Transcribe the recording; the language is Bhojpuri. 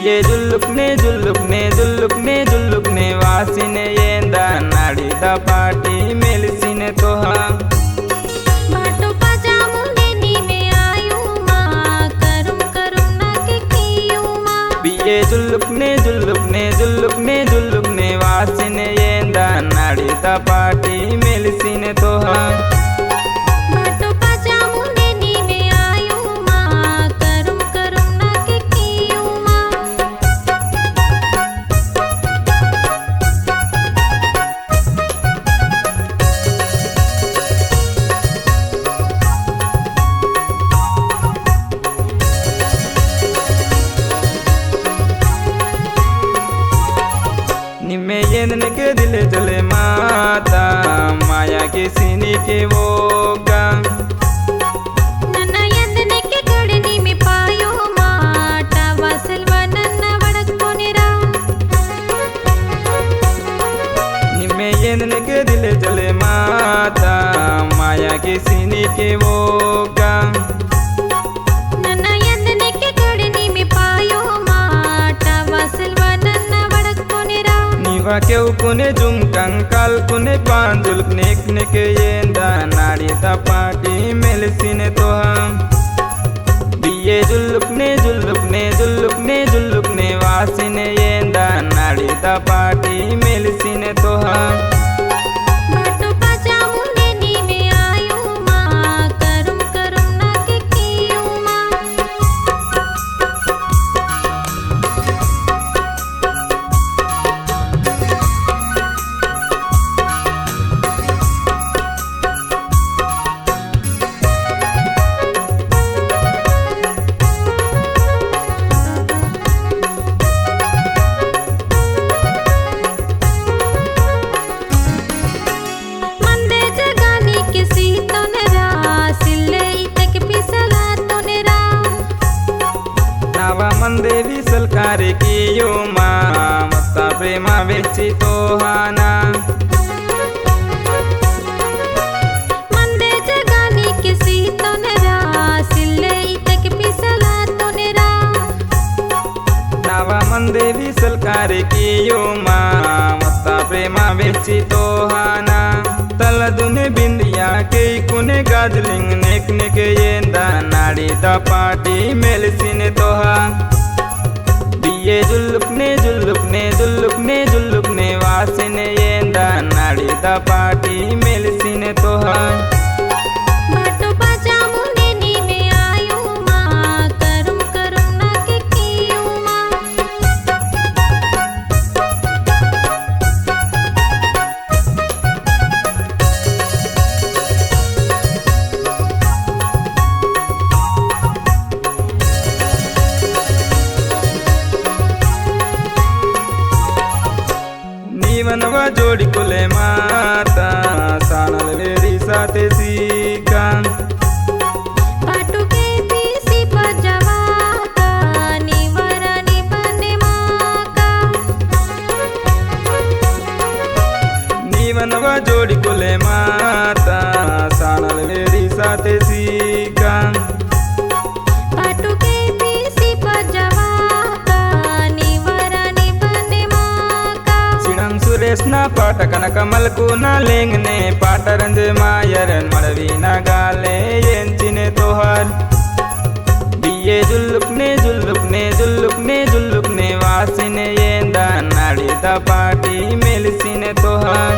ಬಿಯೆ ಜುಲ್ಲುಕ್ನೆ ಜುಲ್ಲುಕ್ನೆ ಜುಲ್ಲುಕ್ನೆ ಜುಲ್ಲುಕ್ನೆ ವಾಸಿನೆ ಏಂದ ನಾಡಿದ ಪಾಟಿ ಮೆಲಿಸಿನೆ ತೋಹ ಬಿಯೆ ಜುಲ್ಲುಕ್ನೆ ಜುಲ್ಲುಕ್ನೆ ಜುಲ್ಲುಕ್ನೆ ಜುಲ್ಲುಕ್ನೆ ವಾಸಿನೆ ಏಂದ ನಾಡಿದ ಪಾಟಿ ಮೆಲಿಸಿನೆ ತೋಹ निम्मे येंदने के दिले चले माता माया के सीने के वो का नन्ना येंदने के कड़नी में पायो माता वासलवा नन्ना वड़क कोनेरा निम्मे येंदने के दिले चले माता माया के सीने के वो का नन्ना येंदने के कड़नी में पायो माता वासलवा नन्ना वड़क कोनेरा निवा के उकुने जुम कंकाल कुने पांजुल नेक नेके येंदा नाड़ी ता पाटी मेलसिने तो हम बिये जुल्लुकने जुल्लुकने जुल्लुकने जुल्लुकने वासिने येंदा नाड़ी ता पाटी मेलसिने तो हम बाटो पाचा मुने नी में आयो माँ करुम करुम ना के कियो माँ मंदे जगानी किसी तो नरा सिल्ले इतक पिसला तो नरा नावा मंदे विसल कारे कियो माँ मत्ता प्रेमा वेची तो हाना मंदे जगानी किसी तो नरा सिल्ले इतक पिसला तो नरा नावा मंदे विसल कारे कियो माँ मत्ता प्रेमा वेची तो हाना तल दुने बिंदिया के कुने गाजलिंग नेक नेके येंदा नाड़ी ता पाटी मेलसिने तोहा बिये जुल्लुकने जुल्लुकने जुल्लुकने जुल्लुकने वासिने येंदा नाड़ी ता पाटी मेलसिने तोहा बाटो पाचा मुने नी में आयो माँ करुम करुम ना के कियो माँ ನೀವನವ ಜೋಡಿಕೊಲೆ ಮಾತಾ ಸಾನಲ ವೇರಿ ಸಾತೆ ಸೀಕಾ बाटो के पीसी पर जवाका निवरा निबने माका ನೀವನವ ಜೋಡಿಕೊಲೆ ಮಾತಾ ಸಾನಲ ವೇರಿ ಸಾತೆ ಸೀಕಾ बाटो के पीसी पर जवाका निवरा निबने माका सिणं सुरेशना पाट कनक मलकुना लेंगने पाट रंज मायरन मड़वीना गाले येंचिने तोहर बिये जुल्लुकने जुल्लुकने जुल्लुकने जुल्लुकने वासिने येंदा नाड़ी ता पाटी मेलसिने तोहर